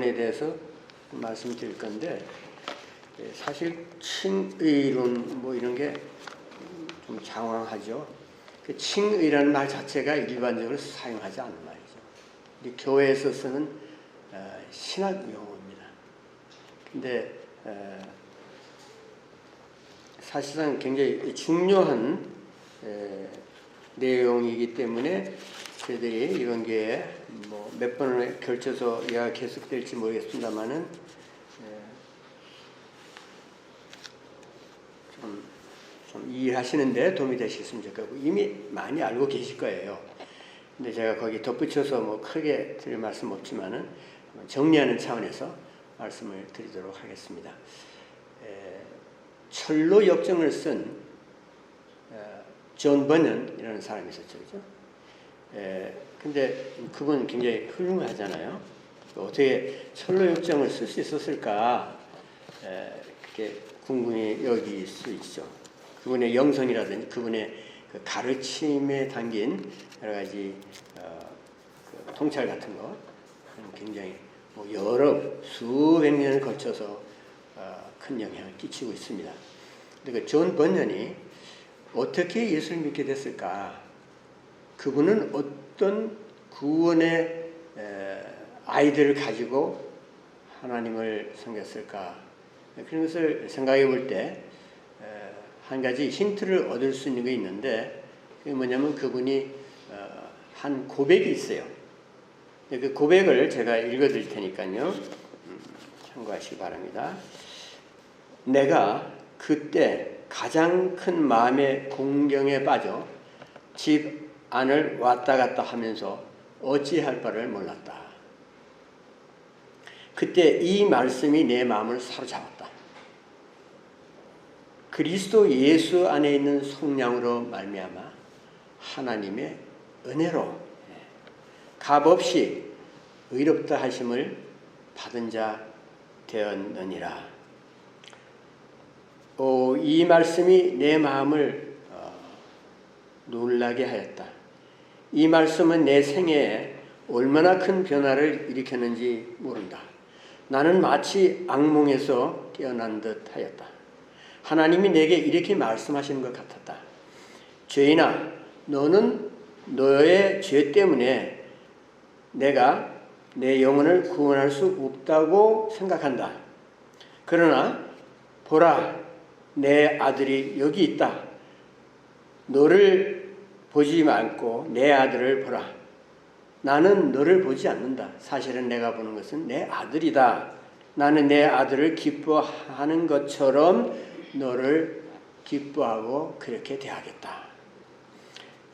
내용에 대해서 말씀드릴 건데, 사실 칭의론 뭐 이런 게 좀 장황하죠. 그 칭의라는 말 자체가 일반적으로 사용하지 않는 말이죠. 우리 교회에서 쓰는 신학 용어입니다. 근데 사실상 굉장히 중요한 내용이기 때문에 저희들이 이번 기회에 뭐 몇 번을 걸쳐서 이야기가 계속될지 모르겠습니다만은 좀 이해하시는데 도움이 되셨으면 좋겠고, 이미 많이 알고 계실 거예요. 근데 제가 거기 덧붙여서 뭐 크게 드릴 말씀 없지만은 정리하는 차원에서 말씀을 드리도록 하겠습니다. 철로 역정을 쓴 존 버년이라는 사람이 있었죠, 그죠? 근데 그분 굉장히 훌륭하잖아요. 어떻게 철로 역정을 쓸 수 있었을까? 그렇게 궁금히 여길 수 있죠. 그분의 영성이라든지 그분의 그 가르침에 담긴 여러 가지 그 통찰 같은 거 굉장히 뭐 여러 수백 년을 걸쳐서 큰 영향을 끼치고 있습니다. 근데 그 존 버년이 어떻게 예수를 믿게 됐을까? 그분은 어떤 구원의 아이디어를 가지고 하나님을 섬겼을까? 그런 것을 생각해 볼 때 한 가지 힌트를 얻을 수 있는 게 있는데, 그게 뭐냐면 그분이 한 고백이 있어요. 그 고백을 제가 읽어 드릴 테니까요. 참고하시기 바랍니다. 내가 그때 가장 큰 마음의 공경에 빠져 집 안을 왔다 갔다 하면서 어찌할 바를 몰랐다. 그때 이 말씀이 내 마음을 사로잡았다. 그리스도 예수 안에 있는 속량으로 말미암아 하나님의 은혜로 값없이 의롭다 하심을 받은 자 되었느니라. 이 말씀이 내 마음을 놀라게 하였다. 이 말씀은 내 생애에 얼마나 큰 변화를 일으켰는지 모른다. 나는 마치 악몽에서 깨어난 듯 하였다. 하나님이 내게 이렇게 말씀하시는 것 같았다. 죄인아, 너는 너의 죄 때문에 내가 내 영혼을 구원할 수 없다고 생각한다. 그러나 보라, 내 아들이 여기 있다. 너를 보지 말고 내 아들을 보라. 나는 너를 보지 않는다. 사실은 내가 보는 것은 내 아들이다. 나는 내 아들을 기뻐하는 것처럼 너를 기뻐하고 그렇게 대하겠다.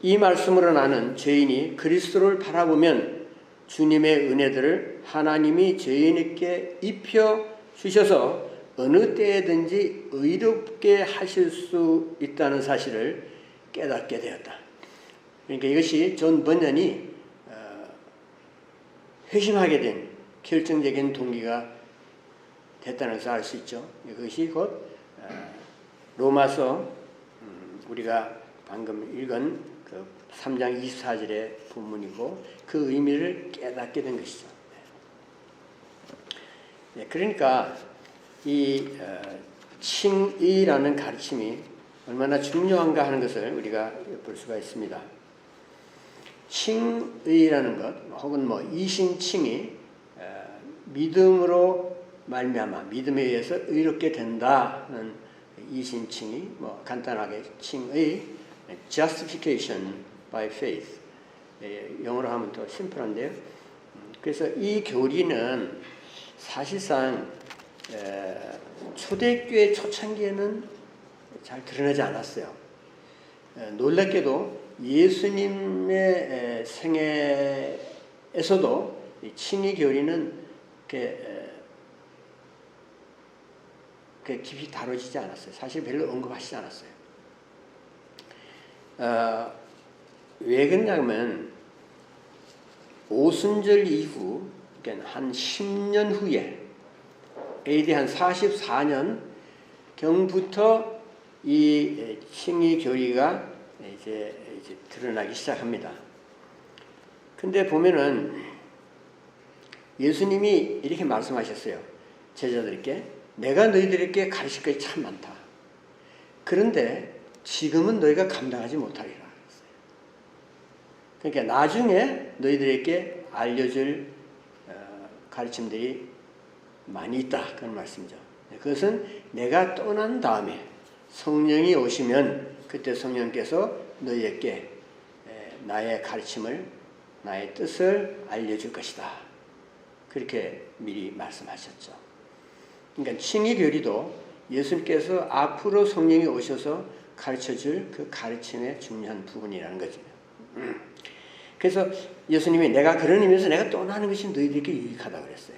이 말씀으로 나는 죄인이 그리스도를 바라보면 주님의 은혜들을 하나님이 죄인에게 입혀 주셔서 어느 때든지 의롭게 하실 수 있다는 사실을 깨닫게 되었다. 그러니까 이것이 존 버년이 회심하게 된 결정적인 동기가 됐다는 것을 알 수 있죠. 그것이 곧 로마서 우리가 방금 읽은 그 3장 24절의 본문이고 그 의미를 깨닫게 된 것이죠. 그러니까 이 칭의라는 가르침이 얼마나 중요한가 하는 것을 우리가 볼 수가 있습니다. 칭의라는 것 혹은 뭐 이신칭의 믿음으로 말미암아 믿음에 의해서 의롭게 된다는 이신칭의 뭐 간단하게 칭의 justification by faith 영어로 하면 더 심플한데요. 그래서 이 교리는 사실상 초대교회 초창기에는 잘 드러나지 않았어요. 놀랍게도 예수님의 생애에서도 칭의 교리는 깊이 다뤄지지 않았어요. 사실 별로 언급하시지 않았어요. 왜 그러냐면 오순절 이후 그러니까 한 10년 후에 AD 한 44년 경부터 이 칭의 교리가 이제 드러나기 시작합니다. 근데 보면은 예수님이 이렇게 말씀하셨어요. 제자들에게 내가 너희들에게 가르칠 것이 참 많다. 그런데 지금은 너희가 감당하지 못하리라. 그러니까 나중에 너희들에게 알려줄 가르침들이 많이 있다. 그런 말씀이죠. 그것은 내가 떠난 다음에 성령이 오시면 그때 성령께서 너희에게 나의 가르침을, 나의 뜻을 알려줄 것이다. 그렇게 미리 말씀하셨죠. 그러니까 칭의교리도 예수님께서 앞으로 성령이 오셔서 가르쳐줄 그 가르침의 중요한 부분이라는 거죠. 그래서 예수님이 내가 그런 의미에서 내가 떠나는 것이 너희들에게 유익하다고 그랬어요.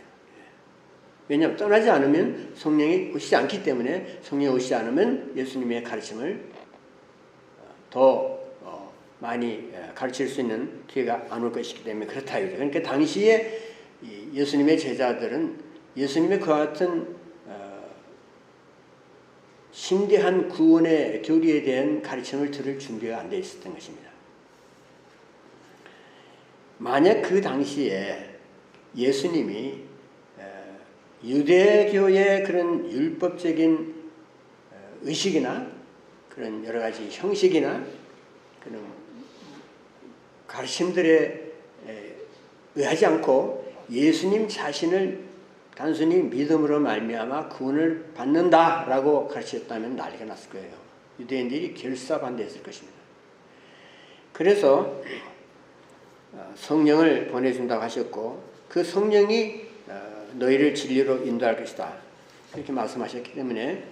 왜냐하면 떠나지 않으면 성령이 오시지 않기 때문에 성령이 오시지 않으면 예수님의 가르침을 더 많이 가르칠 수 있는 기회가 안 올 것이기 때문에 그렇다. 그러니까 당시에 예수님의 제자들은 예수님의 그와 같은 심대한 구원의 교리에 대한 가르침을 들을 준비가 안 돼 있었던 것입니다. 만약 그 당시에 예수님이 유대교의 그런 율법적인 의식이나 그런 여러 가지 형식이나 그런 가르침들에 의하지 않고 예수님 자신을 단순히 믿음으로 말미암아 구원을 받는다라고 가르쳤다면 난리가 났을 거예요. 유대인들이 결사반대했을 것입니다. 그래서 성령을 보내준다고 하셨고 그 성령이 너희를 진리로 인도할 것이다. 그렇게 말씀하셨기 때문에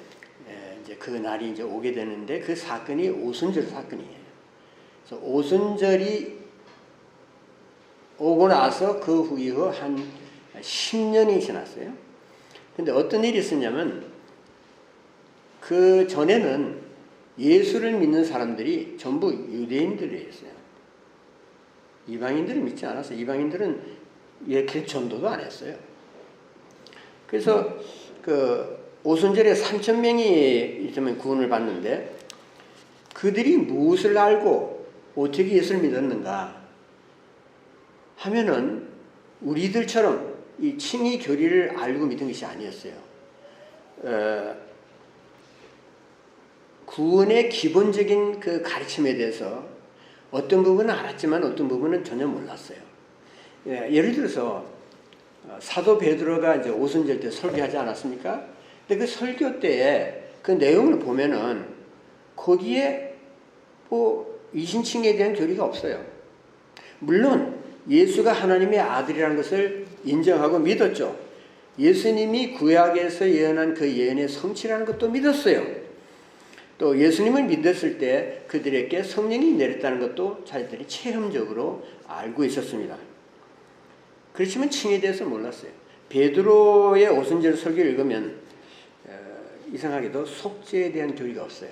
이제 그 날이 이제 오게 되는데 그 사건이 오순절 사건이에요. 그래서 오순절이 오고 나서 그 후에 한 10년이 지났어요. 근데 어떤 일이 있었냐면 그 전에는 예수를 믿는 사람들이 전부 유대인들이었어요. 이방인들은 믿지 않았어요. 이방인들은 이렇게 전도도 안 했어요. 그래서 그 오순절에 3,000명이 있으면 구원을 받는데 그들이 무엇을 알고 어떻게 예수를 믿었는가 하면은 우리들처럼 이 칭의 교리를 알고 믿은 것이 아니었어요. 구원의 기본적인 그 가르침에 대해서 어떤 부분은 알았지만 어떤 부분은 전혀 몰랐어요. 예를 들어서 사도 베드로가 이제 오순절 때 설교하지 않았습니까? 근데 그 설교 때에 그 내용을 보면은 거기에 뭐 이신칭에 대한 교리가 없어요. 물론 예수가 하나님의 아들이라는 것을 인정하고 믿었죠. 예수님이 구약에서 예언한 그 예언의 성취라는 것도 믿었어요. 또 예수님을 믿었을 때 그들에게 성령이 내렸다는 것도 자기들이 체험적으로 알고 있었습니다. 그렇지만 칭에 대해서 몰랐어요. 베드로의 오순절 설교를 읽으면 이상하게도 속죄에 대한 교리가 없어요.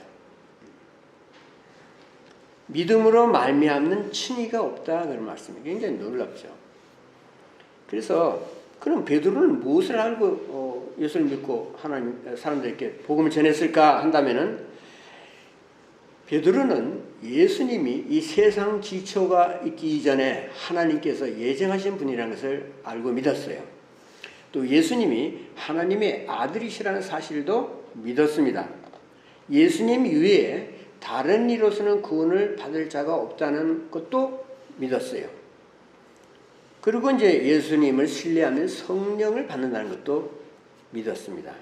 믿음으로 말미암는 칭의가 없다 그런 말씀이 굉장히 놀랍죠. 그래서 그럼 베드로는 무엇을 알고 예수를 믿고 하나님 사람들에게 복음을 전했을까 한다면은 베드로는 예수님이 이 세상 기초가 있기 이전에 하나님께서 예정하신 분이라는 것을 알고 믿었어요. 또 예수님이 하나님의 아들이시라는 사실도 믿었습니다. 예수님 이외에 다른 이로서는 구원을 받을 자가 없다는 것도 믿었어요. 그리고 이제 예수님을 신뢰하면 성령을 받는다는 것도 믿었습니다.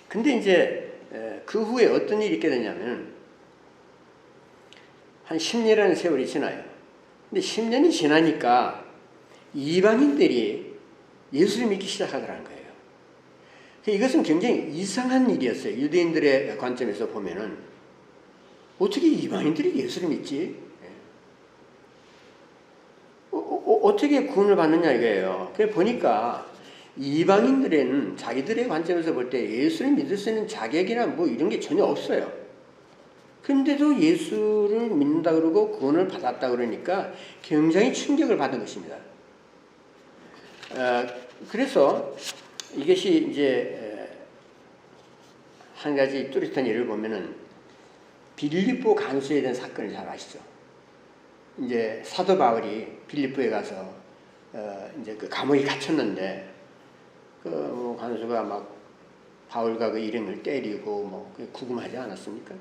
근데 이제 그 후에 어떤 일이 있게 되냐면 한 10년이라는 세월이 지나요. 근데 10년이 지나니까 이방인들이 예수를 믿기 시작하더라는 거예요. 이것은 굉장히 이상한 일이었어요. 유대인들의 관점에서 보면은 어떻게 이방인들이 예수를 믿지? 어떻게 구원을 받느냐 이거예요. 그래 보니까 이방인들에는 자기들의 관점에서 볼 때 예수를 믿을 수 있는 자격이나 뭐 이런 게 전혀 없어요. 근데도 예수를 믿는다 그러고 구원을 받았다 그러니까 굉장히 충격을 받은 것입니다. 그래서 이것이 이제 한 가지 뚜렷한 예를 보면은 빌립보 간수에 대한 사건을 잘 아시죠? 이제 사도 바울이 빌립보에 가서 이제 그 감옥에 갇혔는데 그 간수가 막 바울과 그 일행을 때리고 뭐 구금하지 않았습니까?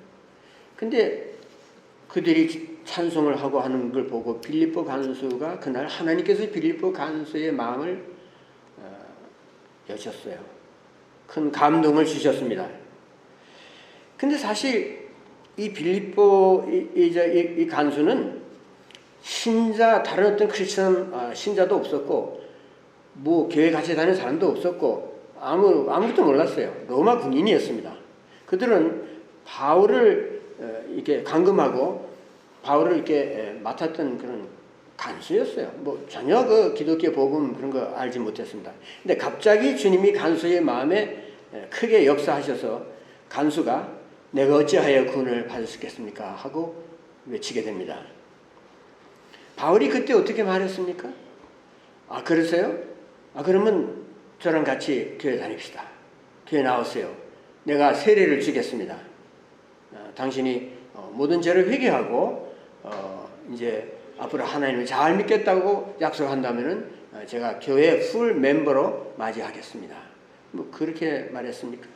근데 그들이 찬송을 하고 하는 걸 보고 빌립보 간수가 그날 하나님께서 빌립보 간수의 마음을 여셨어요. 큰 감동을 주셨습니다. 근데 사실 이 빌립보 이 간수는 다른 어떤 크리스천 신자도 없었고, 뭐 교회 같이 다니는 사람도 없었고, 아무것도 몰랐어요. 로마 군인이었습니다. 그들은 바울을 이렇게 감금하고 바울을 이렇게 맡았던 그런 간수였어요. 뭐 전혀 그 기독교 복음 그런 거 알지 못했습니다. 근데 갑자기 주님이 간수의 마음에 크게 역사하셔서 간수가 내가 어찌하여 구원을 받을 수 있겠습니까? 하고 외치게 됩니다. 바울이 그때 어떻게 말했습니까? 그러세요? 그러면 저랑 같이 교회 다닙시다. 교회 나오세요. 내가 세례를 주겠습니다. 당신이 모든 죄를 회개하고 이제 앞으로 하나님을 잘 믿겠다고 약속한다면은 제가 교회 풀 멤버로 맞이하겠습니다. 뭐 그렇게 말했습니까?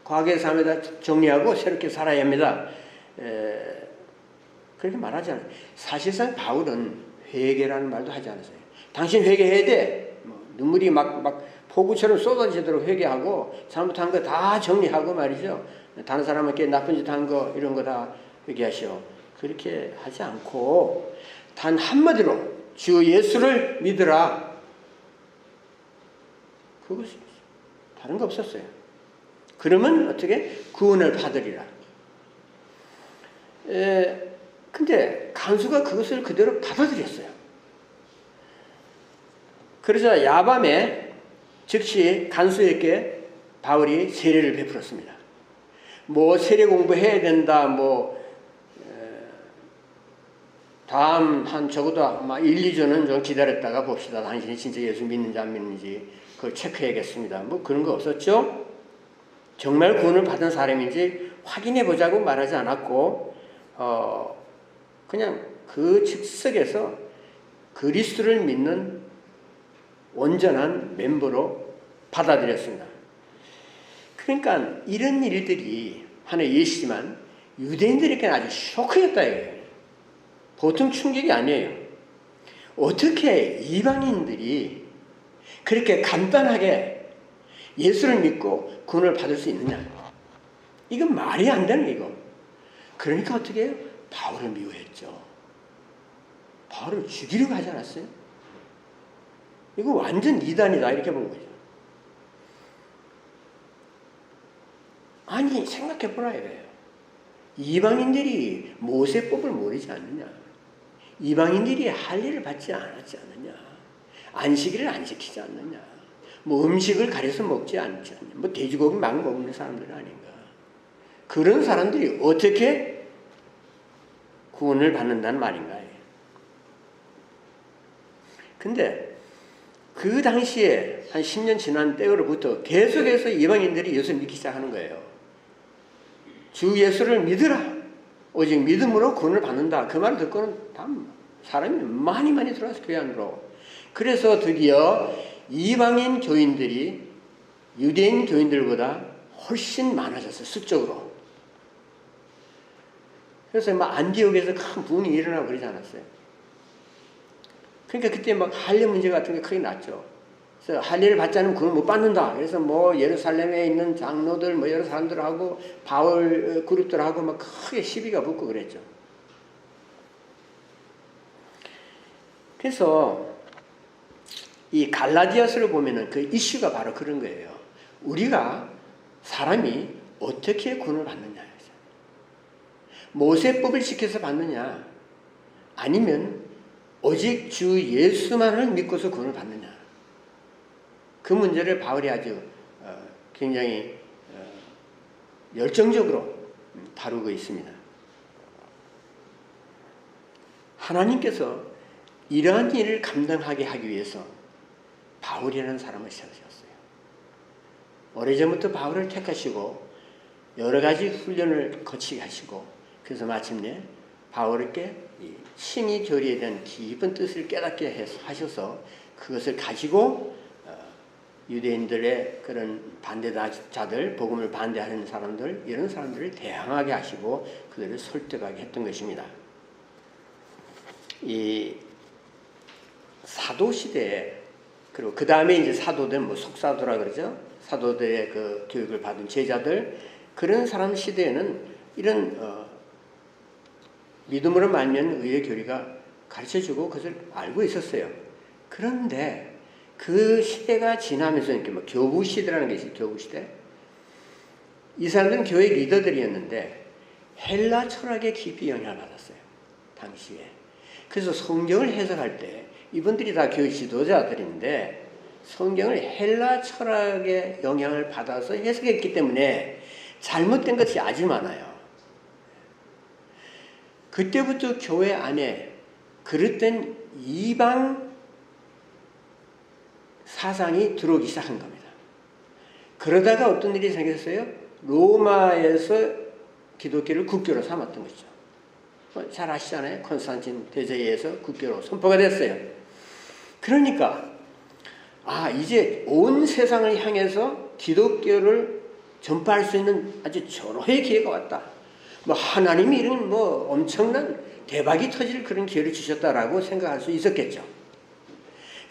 과거의 삶에다 정리하고 새롭게 살아야 합니다. 그렇게 말하지 않아요. 사실상 바울은 회개라는 말도 하지 않았어요. 당신 회개해야 돼. 눈물이 막 폭우처럼 쏟아지도록 회개하고 잘못한 거 다 정리하고 말이죠. 다른 사람에게 나쁜 짓 한 거 이런 거 다 회개하시오. 그렇게 하지 않고 단 한마디로 주 예수를 믿으라. 그것이 다른 거 없었어요. 그러면 어떻게 구원을 받으리라. 근데 간수가 그것을 그대로 받아들였어요. 그러자 야밤에 즉시 간수에게 바울이 세례를 베풀었습니다. 뭐 세례 공부해야 된다. 다음 적어도 아마 1, 2주는 좀 기다렸다가 봅시다. 당신이 진짜 예수 믿는지 안 믿는지 그걸 체크해야겠습니다. 뭐 그런 거 없었죠. 정말 구원을 받은 사람인지 확인해 보자고 말하지 않았고 그냥 그 즉석에서 그리스도를 믿는 온전한 멤버로 받아들였습니다. 그러니까 이런 일들이 하나의 예시지만 유대인들에게는 아주 쇼크였다 이거예요. 보통 충격이 아니에요. 어떻게 이방인들이 그렇게 간단하게 예수를 믿고 구원을 받을 수 있느냐. 이건 말이 안 되는 이거. 그러니까 어떻게 해요? 바울을 미워했죠. 바울을 죽이려고 하지 않았어요? 이거 완전 이단이다 이렇게 본 거죠. 아니 생각해보라 이거예요. 이방인들이 모세법을 모르지 않느냐. 이방인들이 할 일을 받지 않았지 않느냐. 안식일을 안 지키지 않느냐. 뭐 음식을 가려서 먹지 않지 않느냐. 뭐 돼지고기 막 먹는 사람들 아닌가. 그런 사람들이 어떻게 구원을 받는다는 말인가요? 근데 그 당시에 한 10년 지난 때로부터 계속해서 이방인들이 예수를 믿기 시작하는 거예요. 주 예수를 믿으라. 오직 믿음으로 구원을 받는다. 그 말을 듣고는 다 사람이 많이 들어와서 교회 안으로. 그래서 드디어 이방인 교인들이 유대인 교인들보다 훨씬 많아졌어요. 수적으로. 그래서 막 안디옥에서 큰 부흥이 일어나고 그러지 않았어요. 그러니까 그때 막 할례 문제 같은 게 크게 났죠. 그래서 할례를 받지 않으면 구원 못 받는다. 그래서 뭐 예루살렘에 있는 장로들 뭐 여러 사람들하고 바울 그룹들하고 막 크게 시비가 붙고 그랬죠. 그래서 이 갈라디아서를 보면은 그 이슈가 바로 그런 거예요. 우리가 사람이 어떻게 구원을 받느냐. 모세법을 지켜서 받느냐 아니면 오직 주 예수만을 믿고서 구원을 받느냐. 그 문제를 바울이 아주 굉장히 열정적으로 다루고 있습니다. 하나님께서 이러한 일을 감당하게 하기 위해서 바울이라는 사람을 세우셨어요. 오래전부터 바울을 택하시고 여러 가지 훈련을 거치게 하시고 그래서 마침내 바울에게 이 신이 교리에 대한 깊은 뜻을 깨닫게 하셔서 그것을 가지고 유대인들의 그런 반대자들, 복음을 반대하는 사람들, 이런 사람들을 대항하게 하시고 그들을 설득하게 했던 것입니다. 이 사도 시대에, 그리고 그 다음에 이제 사도들, 뭐 속사도라 그러죠. 사도들의 그 교육을 받은 제자들, 그런 사람 시대에는 이런 믿음으로 말미암는 의의 교리가 가르쳐주고 그것을 알고 있었어요. 그런데 그 시대가 지나면서 이렇게 뭐 교부 시대라는 게 있어요. 교부 시대. 이 사람들은 교회 리더들이었는데 헬라 철학에 깊이 영향을 받았어요. 당시에. 그래서 성경을 해석할 때 이분들이 다 교회 지도자들인데 성경을 헬라 철학의 영향을 받아서 해석했기 때문에 잘못된 것이 아주 많아요. 그때부터 교회 안에 그릇된 이방 사상이 들어오기 시작한 겁니다. 그러다가 어떤 일이 생겼어요? 로마에서 기독교를 국교로 삼았던 거죠. 잘 아시잖아요. 콘스탄틴 대제에 의해서 국교로 선포가 됐어요. 그러니까 이제 온 세상을 향해서 기독교를 전파할 수 있는 아주 절호의 기회가 왔다. 뭐 하나님이 이런 뭐 엄청난 대박이 터질 그런 기회를 주셨다라고 생각할 수 있었겠죠.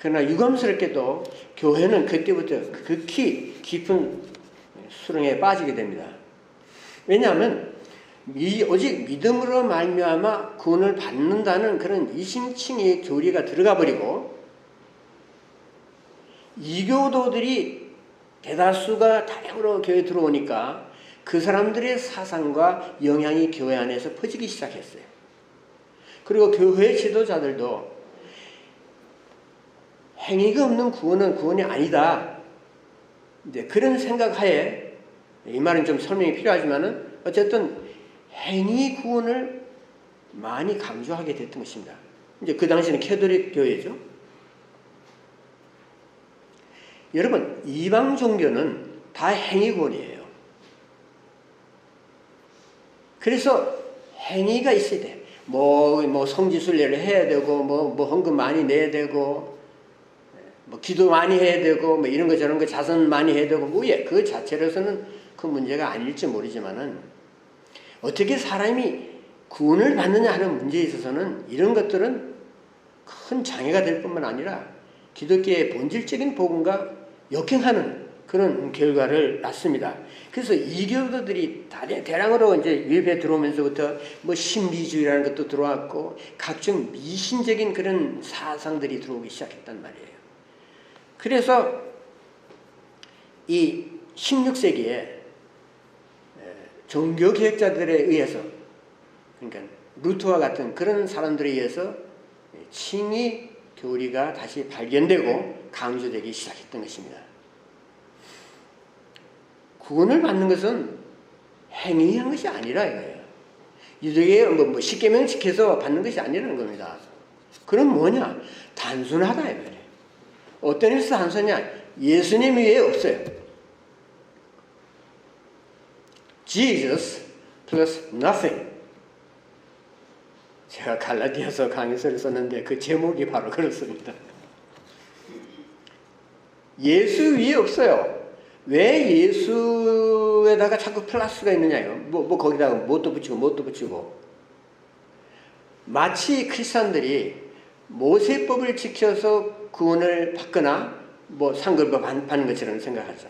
그러나 유감스럽게도 교회는 그때부터 극히 깊은 수렁에 빠지게 됩니다. 왜냐하면 오직 믿음으로 말미암아 구원을 받는다는 그런 이심층의 교리가 들어가 버리고 이교도들이 대다수가 다량으로 교회에 들어오니까 그 사람들의 사상과 영향이 교회 안에서 퍼지기 시작했어요. 그리고 교회 지도자들도 행위가 없는 구원은 구원이 아니다. 이제 그런 생각하에, 이 말은 좀 설명이 필요하지만은 어쨌든 행위 구원을 많이 강조하게 됐던 것입니다. 이제 그 당시에는 캐톨릭 교회죠. 여러분, 이방 종교는 다 행위 구원이에요. 그래서 행위가 있어야 돼. 뭐 성지순례를 해야 되고, 뭐 헌금 많이 내야 되고, 뭐 기도 많이 해야 되고, 뭐 이런 거 저런 거 자선 많이 해야 되고, 그 자체로서는 그 문제가 아닐지 모르지만은 어떻게 사람이 구원을 받느냐 하는 문제에 있어서는 이런 것들은 큰 장애가 될 뿐만 아니라 기독교의 본질적인 복음과 역행하는 그런 결과를 낳습니다. 그래서 이교도들이 대량으로 이제 유입에 들어오면서부터 뭐 신비주의라는 것도 들어왔고 각종 미신적인 그런 사상들이 들어오기 시작했단 말이에요. 그래서 이 16세기에 종교개혁자들에 의해서, 그러니까 루터와 같은 그런 사람들에 의해서 칭의 교리가 다시 발견되고 강조되기 시작했던 것입니다. 구원을 받는 것은 행위한 것이 아니라 이거예요. 유대교의 뭐 십계명 지켜서 받는 것이 아니라는 겁니다. 그럼 뭐냐? 단순하다 이 말이에요. 어떤 일에서 단순하냐? 예수님 외에 없어요. Jesus plus nothing. 제가 갈라디아서 강의서를 썼는데 그 제목이 바로 그렇습니다. 예수 위에 없어요. 왜 예수에다가 자꾸 플러스가 있느냐요? 뭐 거기다가 뭣도 붙이고. 마치 크리스천들이 모세법을 지켜서 구원을 받거나 뭐 상급을 받는 것처럼 생각하죠.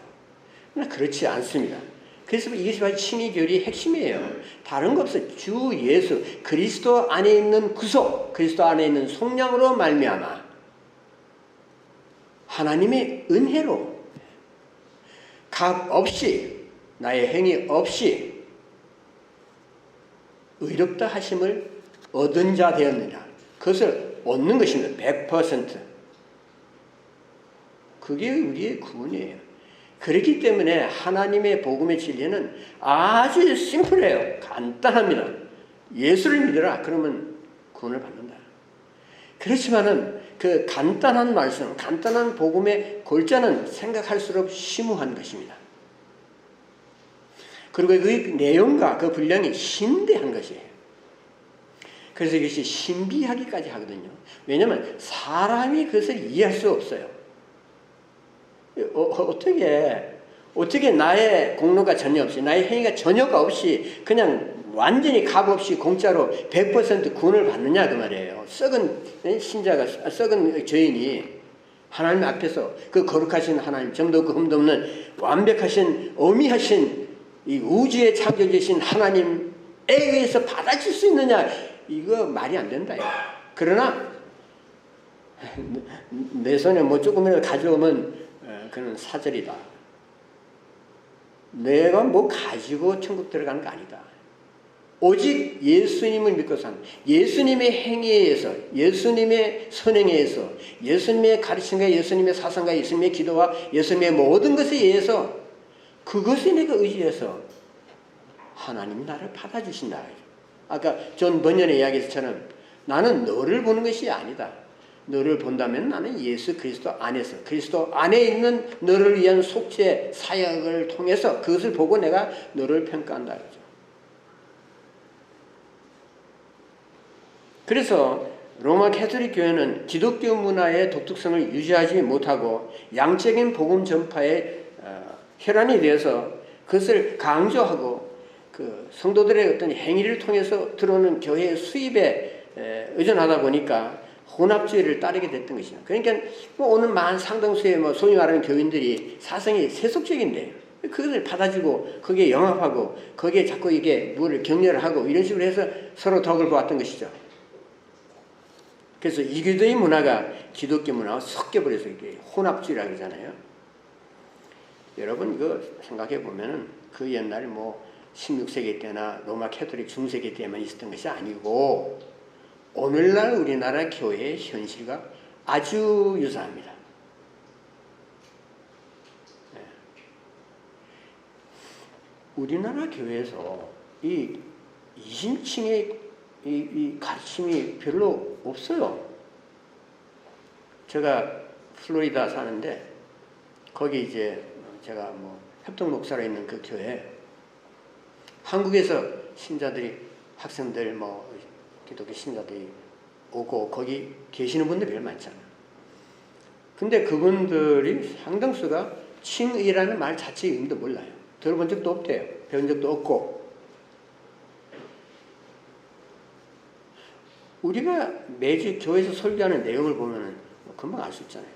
그러나 그렇지 않습니다. 그래서 이것이 바로 칭의교리의 핵심이에요. 다른 거 없어요. 주 예수 그리스도 안에 있는 구속, 그리스도 안에 있는 속량으로 말미암아 하나님의 은혜로 값 없이 나의 행위 없이 의롭다 하심을 얻은 자 되었느냐. 그것을 얻는 것입니다. 100%. 그게 우리의 구원이에요. 그렇기 때문에 하나님의 복음의 진리는 아주 심플해요. 간단합니다. 예수를 믿어라. 그러면 구원을 받는다. 그렇지만은 그 간단한 말씀, 간단한 복음의 골자는 생각할수록 심오한 것입니다. 그리고 그 내용과 그 분량이 심대한 것이에요. 그래서 이것이 신비하기까지 하거든요. 왜냐하면 사람이 그것을 이해할 수 없어요. 어떻게 나의 공로가 전혀 없이, 나의 행위가 전혀가 없이 그냥 완전히 값 없이 공짜로 100% 구원을 받느냐 그 말이에요. 썩은 신자가, 썩은 죄인이 하나님 앞에서 그 거룩하신 하나님, 점도 없고 흠도 없는 완벽하신 어미하신 이 우주의 창조주신 하나님에 의해서 받아줄 수 있느냐, 이거 말이 안 된다. 그러나 내 손에 뭐 조금이라도 가져오면 그는 사절이다. 내가 뭐 가지고 천국 들어가는 거 아니다. 오직 예수님을 믿고 사는, 예수님의 행위에 의해서, 예수님의 선행에 의해서, 예수님의 가르침과 예수님의 사상과 예수님의 기도와 예수님의 모든 것에 의해서, 그것에 내가 의지해서 하나님이 나를 받아주신다. 아까 존 번연의 이야기에서처럼 나는 너를 보는 것이 아니다. 너를 본다면 나는 예수 그리스도 안에서, 그리스도 안에 있는 너를 위한 속죄 사역을 통해서 그것을 보고 내가 너를 평가한다. 그래서 로마 캐톨릭 교회는 기독교 문화의 독특성을 유지하지 못하고 양적인 복음 전파에 혈안이 되어서 그것을 강조하고 그 성도들의 어떤 행위를 통해서 들어오는 교회의 수입에 의존하다 보니까 혼합주의를 따르게 됐던 것이죠. 그러니까 뭐 오늘 많은 상당수의 뭐 소위 말하는 교인들이 사상이 세속적인데 그것을 받아주고 거기에 영합하고 거기에 자꾸 이게 뭐를 격려를 하고 이런 식으로 해서 서로 덕을 보았던 것이죠. 그래서 이교도의 문화가 기독교 문화와 섞여버려서 이게 혼합주의라고 그러잖아요. 여러분 이거 생각해 보면은 그 옛날에 뭐 16세기 때나 로마 캐톨릭 중세기 때만 있었던 것이 아니고 오늘날 우리나라 교회의 현실과 아주 유사합니다. 네. 우리나라 교회에서 이 이심층의 이 가르침이 별로 없어요. 제가 플로리다 사는데 거기 이제 제가 뭐 협동 목사로 있는 그 교회, 한국에서 신자들이, 학생들 뭐 기독교 신자들이 오고 거기 계시는 분들 별로 많잖아요. 근데 그분들이 상당수가 칭의라는 말 자체의 의미도 몰라요. 들어본 적도 없대요. 배운 적도 없고. 우리가 매주 교회에서 설교하는 내용을 보면은 금방 알 수 있잖아요.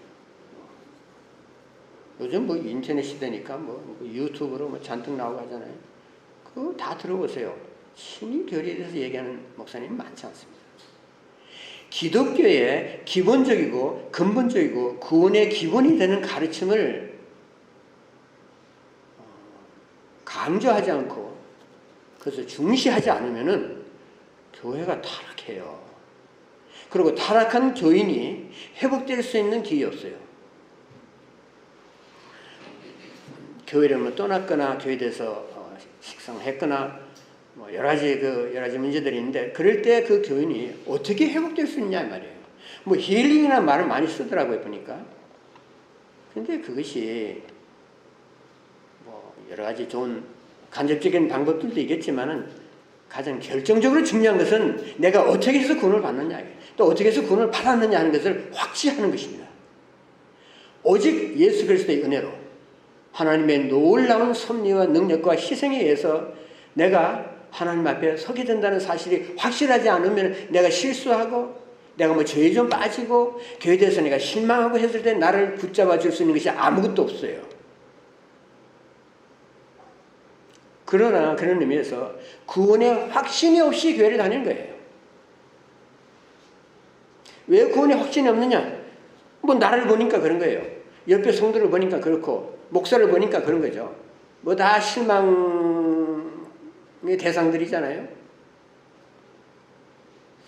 요즘 뭐 인터넷 시대니까 뭐 유튜브로 뭐 잔뜩 나오고 하잖아요. 그거 다 들어보세요. 신의교리에 대해서 얘기하는 목사님이 많지 않습니다. 기독교의 기본적이고 근본적이고 구원의 기본이 되는 가르침을 강조하지 않고 그것을 중시하지 않으면은 교회가 타락해요. 그리고 타락한 교인이 회복될 수 있는 기회 없어요. 교회를 뭐 떠났거나 교회에 대해서 식상했거나 뭐 여러 가지 문제들이 있는데 그럴 때 그 교인이 어떻게 회복될 수 있냐 말이에요. 뭐 힐링이라는 말을 많이 쓰더라고요 보니까. 근데 그것이 뭐 여러 가지 좋은 간접적인 방법들도 있겠지만은 가장 결정적으로 중요한 것은 내가 어떻게 해서 구원을 받느냐, 또 어떻게 해서 구원을 받았느냐 하는 것을 확지하는 것입니다. 오직 예수 그리스도의 은혜로 하나님의 놀라운 섭리와 능력과 희생에 의해서 내가 하나님 앞에 서게 된다는 사실이 확실하지 않으면 내가 실수하고 내가 뭐 죄에 좀 빠지고 교회에 대해서 내가 실망하고 했을 때 나를 붙잡아 줄 수 있는 것이 아무것도 없어요. 그러나 그런 의미에서 구원의 확신이 없이 교회를 다니는 거예요. 왜 구원의 확신이 없느냐? 뭐 나를 보니까 그런 거예요. 옆에 성도를 보니까 그렇고 목사를 보니까 그런 거죠. 뭐 다 실망의 대상들이잖아요.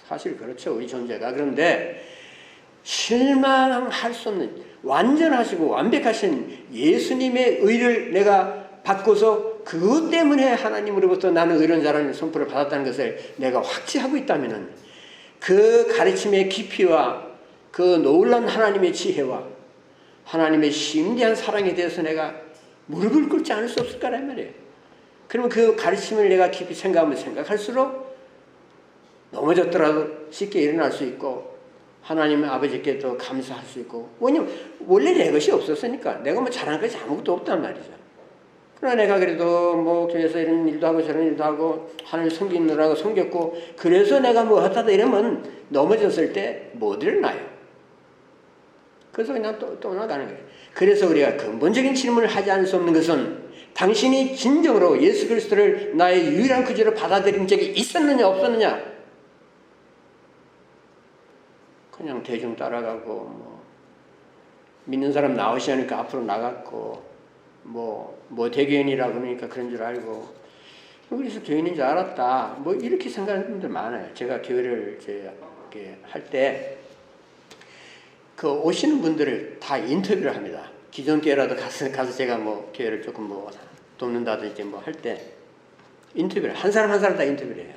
사실 그렇죠. 우리 존재가. 그런데 실망할 수 없는 완전하시고 완벽하신 예수님의 의를 내가 받고서 그것 때문에 하나님으로부터 나는 의로운 자라는 선포를 받았다는 것을 내가 확지하고 있다면 그 가르침의 깊이와 그 놀라운 하나님의 지혜와 하나님의 심대한 사랑에 대해서 내가 무릎을 꿇지 않을 수 없을까란 말이에요. 그러면 그 가르침을 내가 깊이 생각하면 생각할수록 넘어졌더라도 쉽게 일어날 수 있고 하나님 아버지께도 감사할 수 있고, 왜냐면 원래 내 것이 없었으니까 내가 뭐 잘한 것이 아무것도 없단 말이죠. 그러나 내가 그래도 뭐 교회에서 이런 일도 하고 저런 일도 하고 하나님 섬기느라고 섬겼고, 그래서 내가 뭐 하다다 이러면 넘어졌을 때 못 일어나요. 그래서 그냥 또 나가는 거예요. 그래서 우리가 근본적인 질문을 하지 않을 수 없는 것은, 당신이 진정으로 예수 그리스도를 나의 유일한 구주로 받아들인 적이 있었느냐 없었느냐. 그냥 대중 따라가고 뭐 믿는 사람 나오시니까 앞으로 나갔고 뭐 대교인이라고 그러니까 그런 줄 알고, 그래서 교인인 줄 알았다, 뭐 이렇게 생각하는 분들 많아요. 제가 교회를 이렇게 할 때 그 오시는 분들을 다 인터뷰를 합니다. 기존 교회라도 가서 제가 뭐 교회를 조금 뭐 돕는다든지 뭐 할 때 인터뷰를 한 사람 한 사람 다 인터뷰를 해요.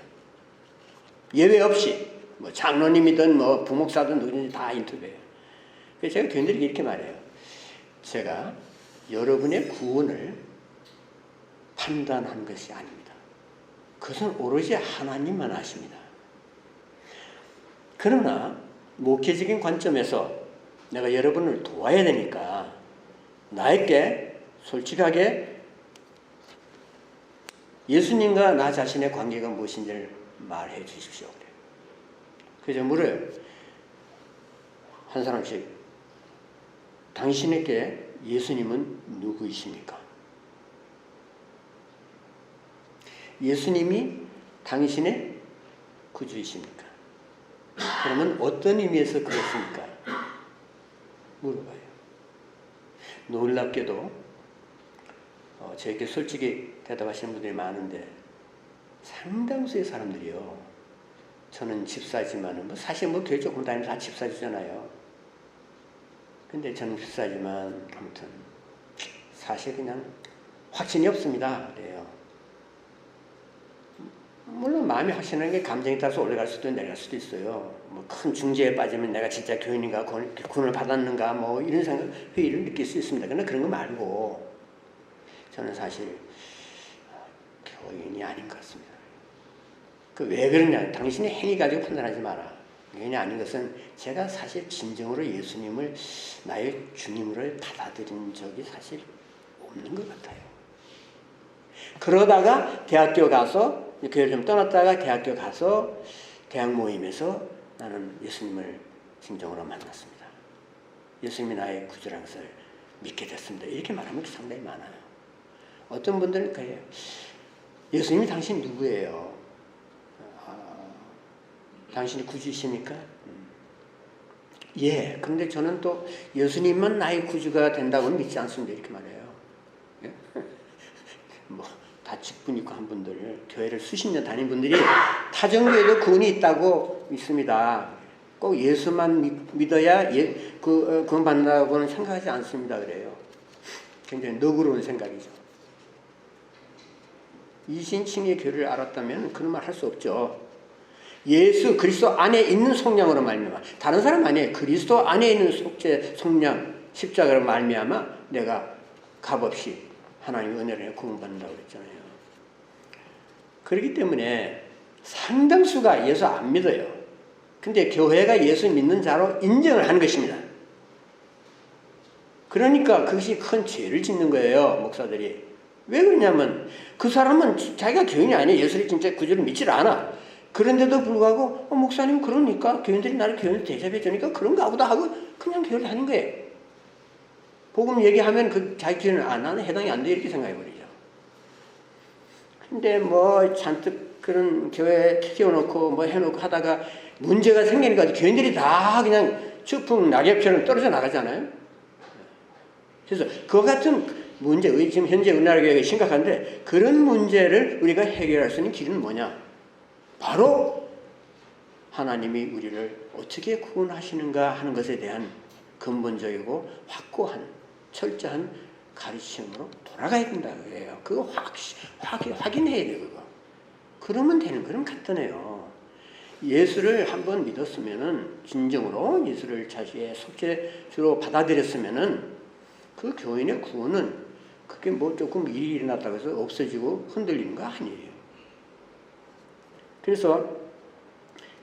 예외 없이 뭐 장로님이든 뭐 부목사든 누구든지 다 인터뷰해요. 그래서 제가 교인들에게 이렇게 말해요. 제가 여러분의 구원을 판단한 것이 아닙니다. 그것은 오로지 하나님만 아십니다. 그러나 목회적인 관점에서 내가 여러분을 도와야 되니까 나에게 솔직하게 예수님과 나 자신의 관계가 무엇인지를 말해 주십시오. 그래서 물어요. 한 사람씩, 당신에게 예수님은 누구이십니까? 예수님이 당신의 구주이십니까? 그러면 어떤 의미에서 그렇습니까? 물어봐요. 놀랍게도 저에게 솔직히 대답하시는 분들이 많은데, 상당수의 사람들이요, 저는 집사지만 뭐 사실 뭐 교회 조금 다니면서 다 집사지잖아요. 근데 저는 집사지만 아무튼 사실 그냥 확신이 없습니다. 그래요. 물론 마음이 확신하는 게 감정에 따라서 올라갈 수도 내려갈 수도 있어요. 뭐 큰 중재에 빠지면 내가 진짜 교인인가 구원을 받았는가 뭐 이런 생각, 회의를 느낄 수 있습니다. 그러나 그런 거 말고 저는 사실 교인이 아닌 것 같습니다. 그 왜 그러냐? 당신의 행위 가지고 판단하지 마라. 교인이 아닌 것은 제가 사실 진정으로 예수님을 나의 주님으로 받아들인 적이 사실 없는 것 같아요. 그러다가 대학교 가서, 교회를 좀 떠났다가 대학교 가서 대학 모임에서 나는 예수님을 진정으로 만났습니다. 예수님이 나의 구주라는 것을 믿게 됐습니다. 이렇게 말하면 상당히 많아요. 어떤 분들은 그래요. 예수님이 당신 누구예요? 당신이 구주이십니까? 예. 그런데 저는 또 예수님만 나의 구주가 된다고는 믿지 않습니다. 이렇게 말해요. 예? 뭐 다 직분 있고 한 분들, 교회를 수십 년 다닌 분들이 타종교에도 구원이 있다고 믿습니다. 꼭 예수만 믿어야 구원 받는다고는 생각하지 않습니다. 그래요. 굉장히 너그러운 생각이죠. 이신칭의 교회를 알았다면 그런 말 할 수 없죠. 예수 그리스도 안에 있는 속량으로 말미암아, 다른 사람 아니에요. 그리스도 안에 있는 속죄 속량 십자가로 말미암아 내가 값없이 하나님의 은혜를 구원받는다고 그랬잖아요. 그렇기 때문에 상당수가 예수 안 믿어요. 근데 교회가 예수 믿는 자로 인정을 하는 것입니다. 그러니까 그것이 큰 죄를 짓는 거예요. 목사들이. 왜 그러냐면 그 사람은 자기가 교인이 아니에요. 예수를 진짜 구주를 믿질 않아. 그런데도 불구하고 목사님 그러니까 교인들이 나를 교인을 대접해 주니까 그런가 보다 하고 그냥 교회를 하는 거예요. 복음 얘기하면 그 자기 교회는 나는 해당이 안 돼 이렇게 생각해 버리죠. 근데 뭐 잔뜩 그런 교회 키워놓고 뭐 해놓고 하다가 문제가 생기니까 교인들이 다 그냥 추풍 낙엽처럼 떨어져 나가잖아요. 그래서 그 같은 문제, 지금 현재 우리나라 교회가 심각한데 그런 문제를 우리가 해결할 수 있는 길은 뭐냐? 바로 하나님이 우리를 어떻게 구원하시는가 하는 것에 대한 근본적이고 확고한 철저한 가르침으로 돌아가야 된다고 해요. 그거 확인해야 돼요. 그거. 그러면 되는 거는 간단해요. 예수를 한번 믿었으면은, 진정으로 예수를 자신의 속죄주로 받아들였으면은 그 교인의 구원은 그게 뭐 조금 일이 일어났다고 해서 없어지고 흔들리는 거 아니에요. 그래서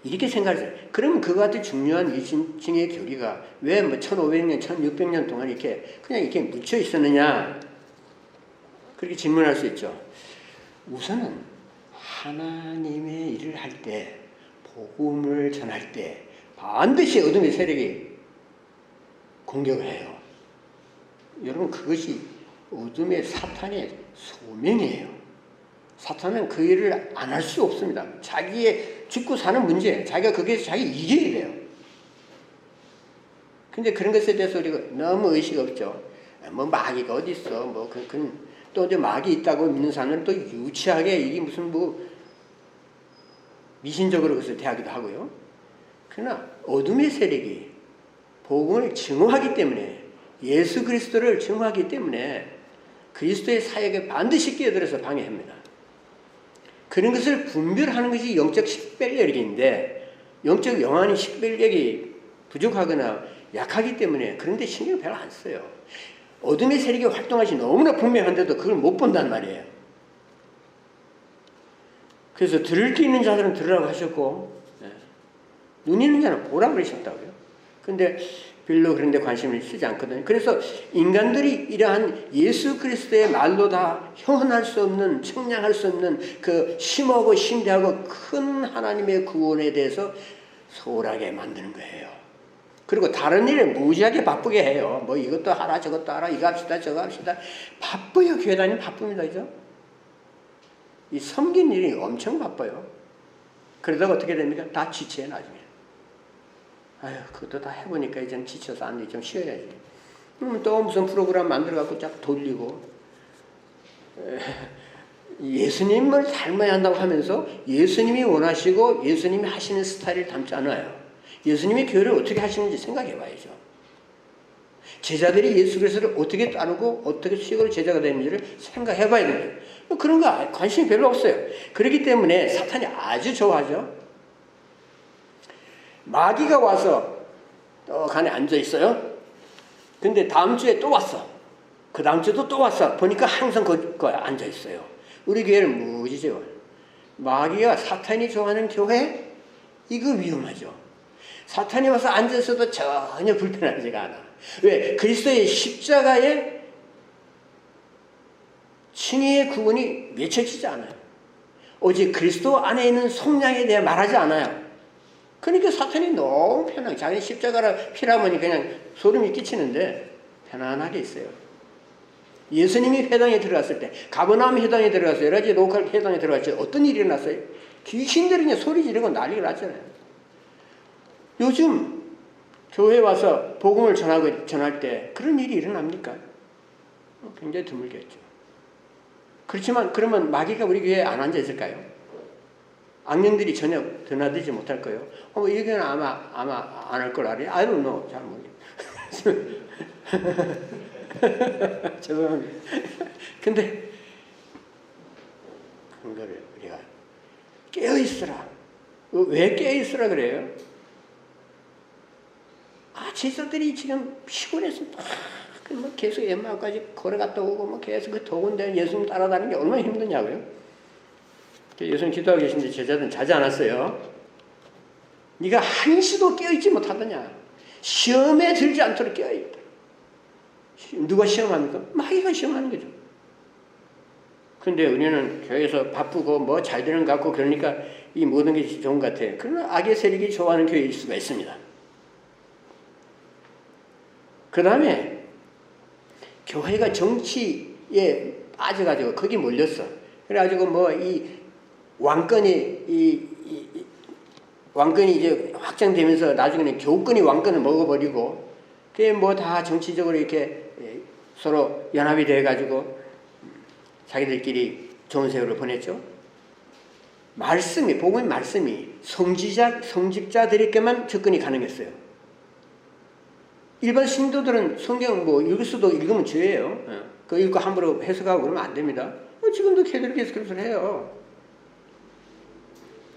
이렇게 생각했어요. 그러면 그와 같은 중요한 위층의 교리가 왜 뭐 1500년, 1600년 동안 이렇게 그냥 이렇게 묻혀 있었느냐? 그렇게 질문할 수 있죠. 우선은 하나님의 일을 할 때, 복음을 전할 때 반드시 어둠의 세력이 공격을 해요. 여러분, 그것이 어둠의 사탄의 소명이에요. 사탄은 그 일을 안 할 수 없습니다. 자기의 죽고 사는 문제, 자기가 거기에서 자기 이겨야 돼요. 근데 그런 것에 대해서 우리가 너무 의식 없죠. 뭐 마귀가 어디 있어? 뭐 또 이제 마귀 있다고 믿는 사람은 또 유치하게 이게 무슨 뭐 미신적으로 그것을 대하기도 하고요. 그러나 어둠의 세력이 복음을 증오하기 때문에, 예수 그리스도를 증오하기 때문에 그리스도의 사역에 반드시 끼어들어서 방해합니다. 그런 것을 분별하는 것이 영적 식별력인데, 영적 영안이 식별력이 부족하거나 약하기 때문에 그런데 신경을 별로 안 써요. 어둠의 세력이 활동하시 너무나 분명한데도 그걸 못 본단 말이에요. 그래서 들을 게 있는 자들은 들으라고 하셨고, 눈 있는 자는 보라고 그러셨다고요. 근데 별로 그런 데 관심을 쓰지 않거든요. 그래서 인간들이 이러한 예수 그리스도의 말로 다 형언할 수 없는, 청량할 수 없는 그 심하고 심대하고 큰 하나님의 구원에 대해서 소홀하게 만드는 거예요. 그리고 다른 일에 무지하게 바쁘게 해요. 뭐 이것도 하라 저것도 하라, 이거 합시다 저거 합시다. 바빠요. 교회 다니면 바쁩니다. 그죠? 이 섬긴 일이 엄청 바빠요. 그러다가 어떻게 됩니까? 다 지쳐요 나중에. 아유, 그것도 다 해보니까 이제 지쳐서 안 돼. 좀 쉬어야지. 그러면 또 무슨 프로그램 만들어갖고 쫙 돌리고. 예수님을 닮아야 한다고 하면서 예수님이 원하시고 예수님이 하시는 스타일을 닮지 않아요. 예수님이 교회를 어떻게 하시는지 생각해 봐야죠. 제자들이 예수 그리스도를 어떻게 따르고 어떻게 수익으로 제자가 되는지를 생각해 봐야 돼요. 그런 거 관심이 별로 없어요. 그렇기 때문에 사탄이 아주 좋아하죠. 마귀가 와서 간에 앉아 있어요. 근데 다음 주에 또 왔어. 그 다음 주에도 또 왔어. 보니까 항상 거기 앉아 있어요. 우리 교회는 무지죠. 마귀가 사탄이 좋아하는 교회? 이거 위험하죠. 사탄이 와서 앉아서도 전혀 불편하지가 않아. 왜? 그리스도의 십자가의 칭의의 구분이 맺혀지지 않아요. 오직 그리스도 안에 있는 속량에 대해 말하지 않아요. 그러니까 사탄이 너무 편하게, 자기 십자가라 피라머니 그냥 소름이 끼치는데 편안하게 있어요. 예수님이 회당에 들어갔을 때, 가버나움 회당에 들어갔어요. 여러 가지 로컬 회당에 들어갔죠. 어떤 일이 일어났어요? 귀신들이 그냥 소리 지르고 난리가 났잖아요. 요즘 교회 와서 복음을 전할 때 그런 일이 일어납니까? 굉장히 드물겠죠. 그렇지만 그러면 마귀가 우리 교회에 안 앉아 있을까요? 악령들이 전혀 드나들지 못할 거예요. 이 교회는 아마 안 할 걸 알아요. I don't know. 잘 모르겠어요. 죄송합니다. 근데 그거를 우리가 깨어있으라. 왜 깨어있으라 그래요? 제자들이 지금 피곤해서 뭐 계속 엠마오까지 걸어갔다 오고 뭐 계속 그 더운 데는 예수님 따라다니는 게 얼마나 힘드냐고요. 예수님 기도하고 계신데 제자들은 자지 않았어요. 네가 한시도 깨어있지 못하더냐. 시험에 들지 않도록 깨어있다. 누가 시험합니까? 마귀가 시험하는 거죠. 근데 우리는 교회에서 바쁘고 뭐 잘 되는 것 같고 그러니까 이 모든 게 좋은 것 같아요. 그러나 악의 세력이 좋아하는 교회일 수가 있습니다. 그 다음에 교회가 정치에 빠져가지고 거기 몰렸어. 그래가지고 뭐 이 왕권이 왕권이 이제 확장되면서 나중에는 교권이 왕권을 먹어버리고 그게 뭐 다 정치적으로 이렇게 서로 연합이 돼가지고 자기들끼리 좋은 세월을 보냈죠. 말씀이 복음의 말씀이 성직자들에게만 접근이 가능했어요. 일반 신도들은 성경 뭐 읽을 수도 읽으면 죄예요. 그거 읽고 함부로 해석하고 그러면 안 됩니다. 지금도 걔들이 그것을 해요.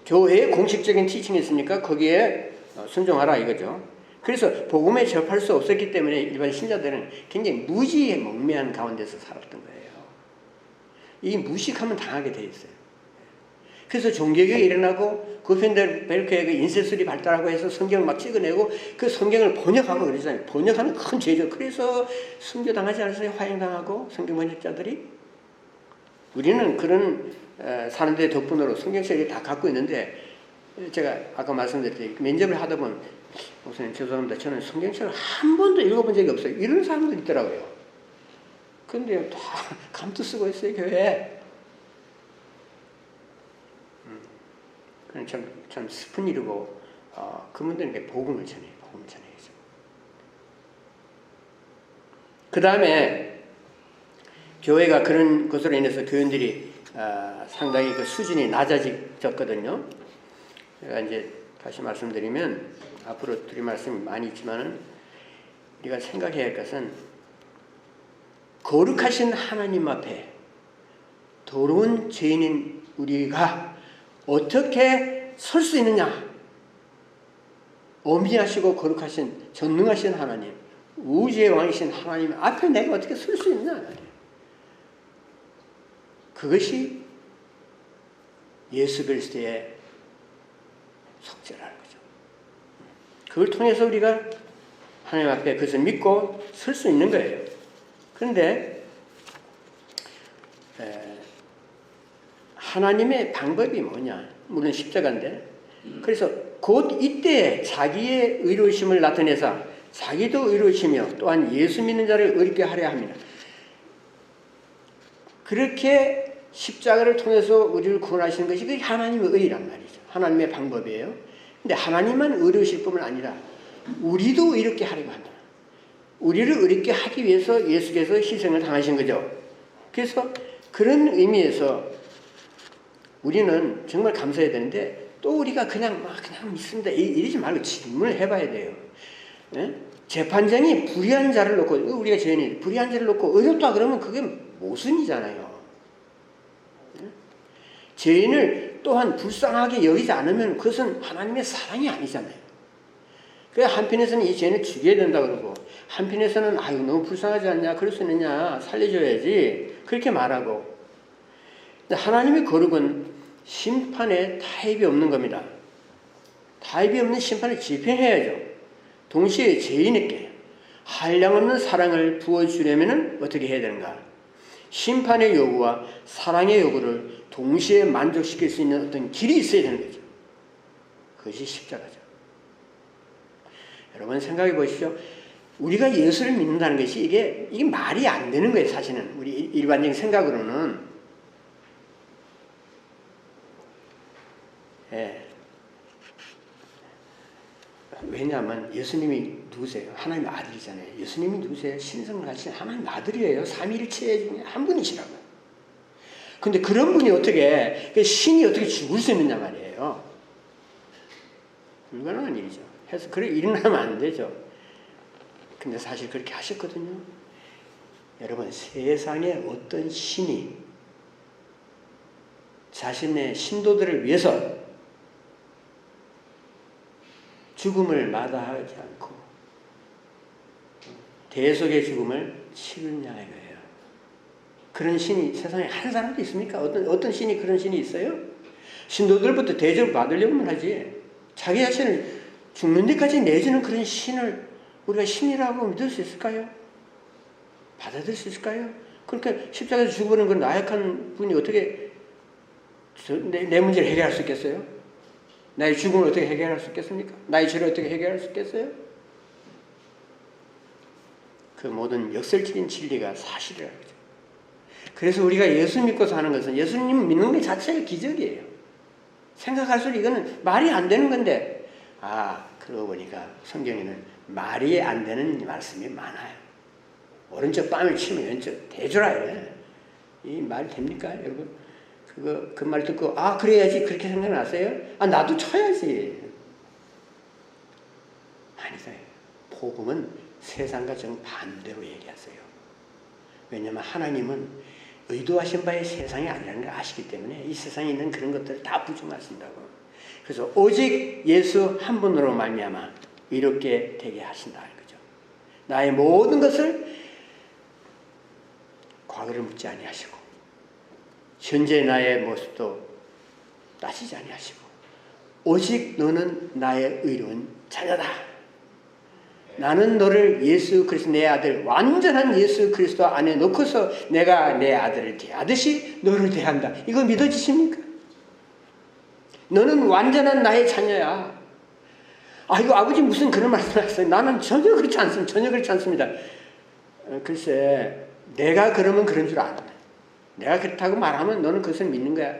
교회에 공식적인 티칭이 있으니까 거기에 순종하라 이거죠. 그래서 복음에 접할 수 없었기 때문에 일반 신자들은 굉장히 무지에 목매한 가운데서 살았던 거예요. 이 무식하면 당하게 돼 있어요. 그래서 종교개혁이 일어나고 구텐베르크의 그 인쇄술이 발달하고 해서 성경을 막 찍어내고 그 성경을 번역하고 그러잖아요. 번역하는 큰 죄죠. 그래서 순교당하지 않았어요? 화형당하고 성경 번역자들이. 우리는 그런 사람들의 덕분으로 성경책을 다 갖고 있는데, 제가 아까 말씀드렸듯이 면접을 하다 보면 목사님 죄송합니다. 저는 성경책을 한 번도 읽어본 적이 없어요. 이런 사람들 있더라고요. 근데 다 감투 쓰고 있어요, 교회에. 그건 참 슬픈 일이고, 그분들에게 복음을 전해요. 복음을 전해야죠. 그 다음에 교회가 그런 것으로 인해서 교인들이 상당히 그 수준이 낮아졌거든요. 제가 이제 다시 말씀드리면, 앞으로 드릴 말씀이 많이 있지만은, 우리가 생각해야 할 것은, 거룩하신 하나님 앞에 더러운 죄인인 우리가 어떻게 설 수 있느냐? 엄지하시고 거룩하신 전능하신 하나님, 우주의 왕이신 하나님 앞에 내가 어떻게 설 수 있느냐? 그것이 예수 그리스도의 속죄라는 거죠. 그걸 통해서 우리가 하나님 앞에 그것을 믿고 설 수 있는 거예요. 그런데 하나님의 방법이 뭐냐? 물론 십자가인데, 그래서 곧 이때 자기의 의로우심을 나타내사 자기도 의로우시며 또한 예수 믿는 자를 의롭게 하려 합니다. 그렇게 십자가를 통해서 우리를 구원하시는 것이 그 하나님의 의란 말이죠. 하나님의 방법이에요. 근데 하나님만 의로우실 뿐만 아니라 우리도 의롭게 하려고 한다. 우리를 의롭게 하기 위해서 예수께서 희생을 당하신 거죠. 그래서 그런 의미에서 우리는 정말 감사해야 되는데, 또 우리가 그냥 믿습니다 이러지 말고 질문을 해봐야 돼요. 네? 재판장이 불의한 자를 놓고, 우리가 죄인이 불의한 자를 놓고 의롭다 그러면 그게 모순이잖아요. 네? 죄인을 또한 불쌍하게 여기지 않으면 그것은 하나님의 사랑이 아니잖아요. 그래서 한편에서는 이 죄인을 죽여야 된다 그러고, 한편에서는 아유 너무 불쌍하지 않냐, 그럴 수 있느냐, 살려줘야지, 그렇게 말하고. 하나님의 거룩은 심판에 타협이 없는 겁니다. 타협이 없는 심판을 집행해야죠. 동시에 죄인에게 한량없는 사랑을 부어주려면 어떻게 해야 되는가? 심판의 요구와 사랑의 요구를 동시에 만족시킬 수 있는 어떤 길이 있어야 되는 거죠. 그것이 십자가죠. 여러분 생각해 보십시오. 우리가 예수를 믿는다는 것이 이게 말이 안 되는 거예요. 사실은 우리 일반적인 생각으로는. 예. 왜냐하면 예수님이 누구세요? 하나님의 아들이잖아요. 예수님이 누구세요? 신성을 가진 하나님의 아들이에요. 삼위일체 중에 한 분이시라고요. 근데 그런 분이 어떻게, 신이 어떻게 죽을 수 있느냐 말이에요. 불가능한 일이죠. 해서 그래 일어나면 안 되죠. 근데 사실 그렇게 하셨거든요. 여러분, 세상에 어떤 신이 자신의 신도들을 위해서 죽음을 마다하지 않고 대속의 죽음을 치르냐 이거예요. 그런 신이 세상에 한 사람도 있습니까? 어떤 신이 그런 신이 있어요? 신도들부터 대접을 받으려고만 하지, 자기 자신을 죽는 데까지 내주는 그런 신을 우리가 신이라고 믿을 수 있을까요? 받아들일 수 있을까요? 그러니까 십자가에서 죽어버린 그런 나약한 분이 어떻게 내 문제를 해결할 수 있겠어요? 나의 죽음을 어떻게 해결할 수 있겠습니까? 나의 죄를 어떻게 해결할 수 있겠어요? 그 모든 역설적인 진리가 사실이라는 거죠. 그래서 우리가 예수 믿고 사는 것은, 예수님 믿는 것 자체가 기적이에요. 생각할수록 이거는 말이 안 되는 건데, 그러고 보니까 성경에는 말이 안 되는 말씀이 많아요. 오른쪽 뺨을 치면 왼쪽 대주라 이래. 이 말이 됩니까, 여러분? 그 말 듣고 그래야지 그렇게 생각나세요? 나도 쳐야지. 아니다. 복음은 세상과 정반대로 얘기하세요. 왜냐하면 하나님은 의도하신 바의 세상이 아니라는 걸 아시기 때문에 이 세상에 있는 그런 것들을 다 부정하신다고. 그래서 오직 예수 한 분으로 말미암아 이롭게 되게 하신다는 거죠. 나의 모든 것을 과거를 묻지 아니하시고 현재 나의 모습도 따지지 아니하시고 오직 너는 나의 의로운 자녀다. 나는 너를 예수 그리스도 내 아들 완전한 예수 그리스도 안에 놓고서 내가 내 아들을 대하듯이 너를 대한다. 이거 믿어지십니까? 너는 완전한 나의 자녀야. 이거 아버지 무슨 그런 말씀하셨어요? 나는 전혀 그렇지 않습니다. 전혀 그렇지 않습니다. 글쎄 내가 그러면 그런 줄 알아. 내가 그렇다고 말하면 너는 그것을 믿는 거야.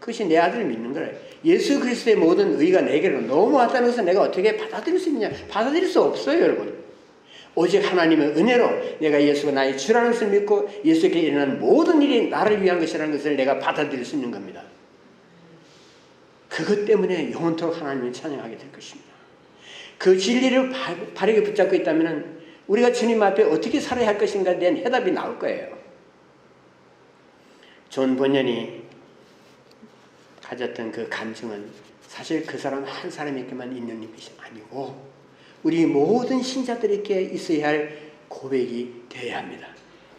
그것이 내 아들을 믿는 거래. 예수 그리스도의 모든 의가 내게로 넘어왔다는 것을 내가 어떻게 받아들일 수 있느냐? 받아들일 수 없어요, 여러분. 오직 하나님의 은혜로 내가 예수가 나의 주라는 것을 믿고 예수께 일어나는 모든 일이 나를 위한 것이라는 것을 내가 받아들일 수 있는 겁니다. 그것 때문에 영원토록 하나님을 찬양하게 될 것입니다. 그 진리를 바르게 붙잡고 있다면 우리가 주님 앞에 어떻게 살아야 할 것인가에 대한 해답이 나올 거예요. 존 번연이 가졌던 그 감정은 사실 그 사람 한 사람에게만 있는 것이 아니고 우리 모든 신자들에게 있어야 할 고백이 되어야 합니다.